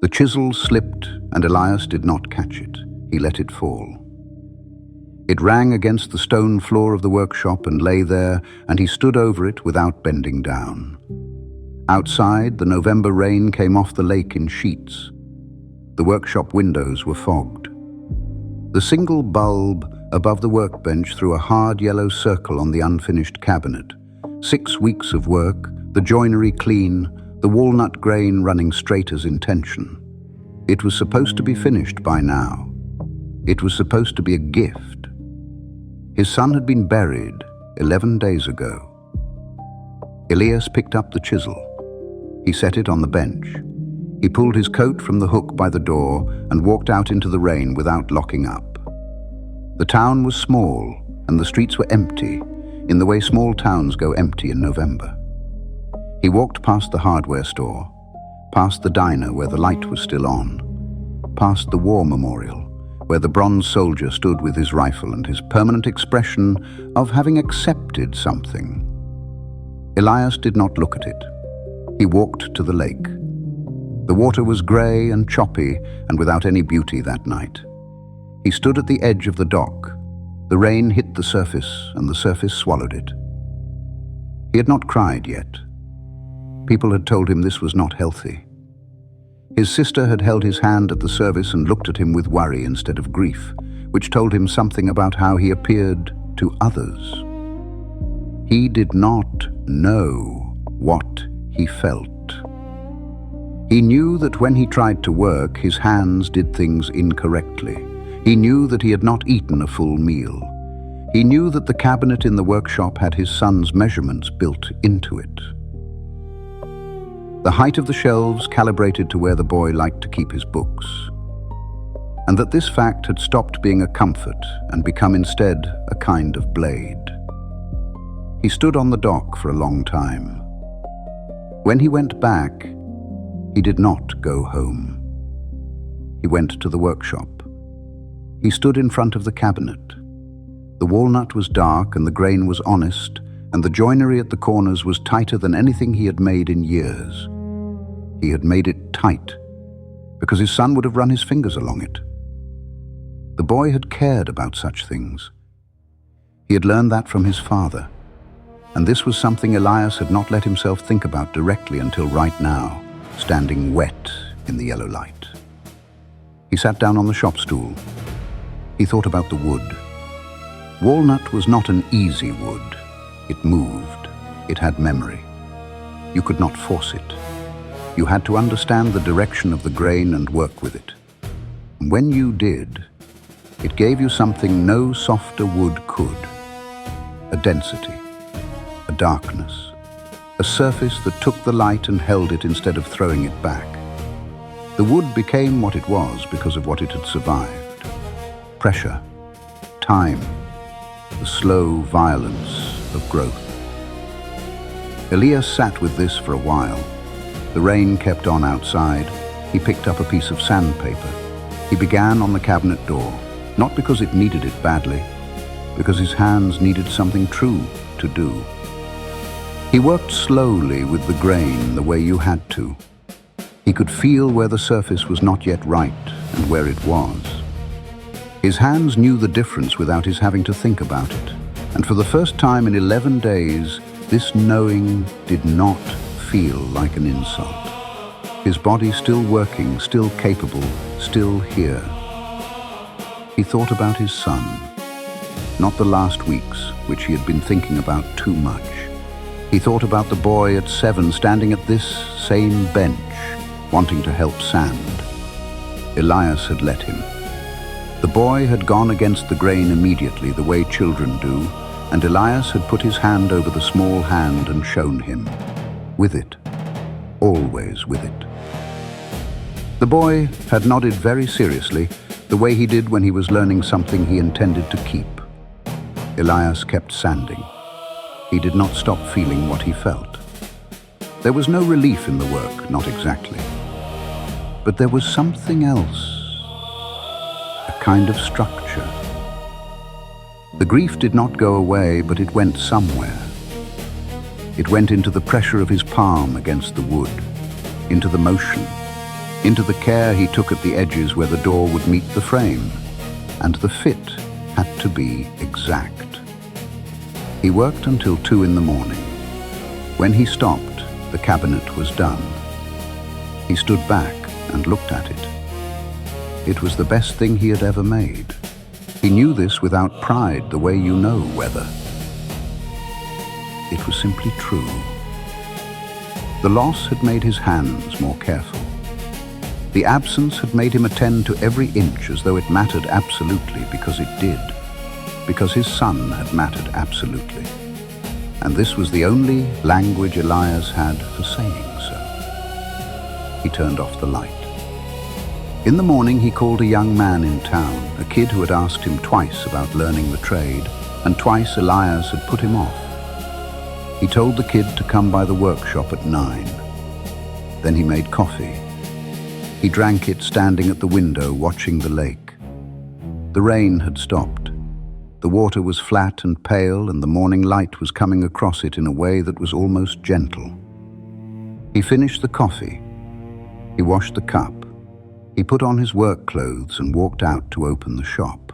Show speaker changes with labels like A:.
A: The chisel slipped, and Elias did not catch it. He let it fall. It rang against the stone floor of the workshop and lay there, and he stood over it without bending down. Outside, the November rain came off the lake in sheets. The workshop windows were fogged. The single bulb above the workbench threw a hard yellow circle on the unfinished cabinet. 6 weeks of work, the joinery clean, the walnut grain running straight as intention. It was supposed to be finished by now. It was supposed to be a gift. His son had been buried 11 days ago. Elias picked up the chisel. He set it on the bench. He pulled his coat from the hook by the door and walked out into the rain without locking up. The town was small and the streets were empty, in the way small towns go empty in November. He walked past the hardware store, past the diner where the light was still on, past the war memorial, where the bronze soldier stood with his rifle and his permanent expression of having accepted something. Elias did not look at it. He walked to the lake. The water was grey and choppy and without any beauty that night. He stood at the edge of the dock. The rain hit the surface and the surface swallowed it. He had not cried yet. People had told him this was not healthy. His sister had held his hand at the service and looked at him with worry instead of grief, which told him something about how he appeared to others. He did not know what he felt. He knew that when he tried to work, his hands did things incorrectly. He knew that he had not eaten a full meal. He knew that the cabinet in the workshop had his son's measurements built into it. The height of the shelves calibrated to where the boy liked to keep his books, and that this fact had stopped being a comfort and become instead a kind of blade. He stood on the dock for a long time. When he went back, he did not go home. He went to the workshop. He stood in front of the cabinet. The walnut was dark and the grain was honest, and the joinery at the corners was tighter than anything he had made in years. He had made it tight because his son would have run his fingers along it. The boy had cared about such things. He had learned that from his father, and this was something Elias had not let himself think about directly until right now, standing wet in the yellow light. He sat down on the shop stool. He thought about the wood. Walnut was not an easy wood. It moved. It had memory. You could not force it. You had to understand the direction of the grain and work with it. When you did, it gave you something no softer wood could. A density, a darkness, a surface that took the light and held it instead of throwing it back. The wood became what it was because of what it had survived. Pressure, time, the slow violence of growth. Elias sat with this for a while. The rain kept on outside. He picked up a piece of sandpaper. He began on the cabinet door, not because it needed it badly, because his hands needed something true to do. He worked slowly with the grain the way you had to. He could feel where the surface was not yet right and where it was. His hands knew the difference without his having to think about it. And for the first time in 11 days, this knowing did not feel like an insult. His body still working, still capable, still here. He thought about his son, not the last weeks, which he had been thinking about too much. He thought about the boy at 7 standing at this same bench, wanting to help sand. Elias had let him. The boy had gone against the grain immediately, the way children do, and Elias had put his hand over the small hand and shown him. With it. Always with it. The boy had nodded very seriously, the way he did when he was learning something he intended to keep. Elias kept sanding. He did not stop feeling what he felt. There was no relief in the work, not exactly. But there was something else. A kind of structure. The grief did not go away, but it went somewhere. It went into the pressure of his palm against the wood, into the motion, into the care he took at the edges where the door would meet the frame, and the fit had to be exact. He worked until 2 in the morning. When he stopped, the cabinet was done. He stood back and looked at it. It was the best thing he had ever made. He knew this without pride, the way you know weather. It was simply true. The loss had made his hands more careful. The absence had made him attend to every inch as though it mattered absolutely, because it did. Because his son had mattered absolutely. And this was the only language Elias had for saying so. He turned off the light. In the morning, he called a young man in town, a kid who had asked him twice about learning the trade, and twice Elias had put him off. He told the kid to come by the workshop at 9. Then he made coffee. He drank it standing at the window watching the lake. The rain had stopped. The water was flat and pale, and the morning light was coming across it in a way that was almost gentle. He finished the coffee. He washed the cup. He put on his work clothes and walked out to open the shop.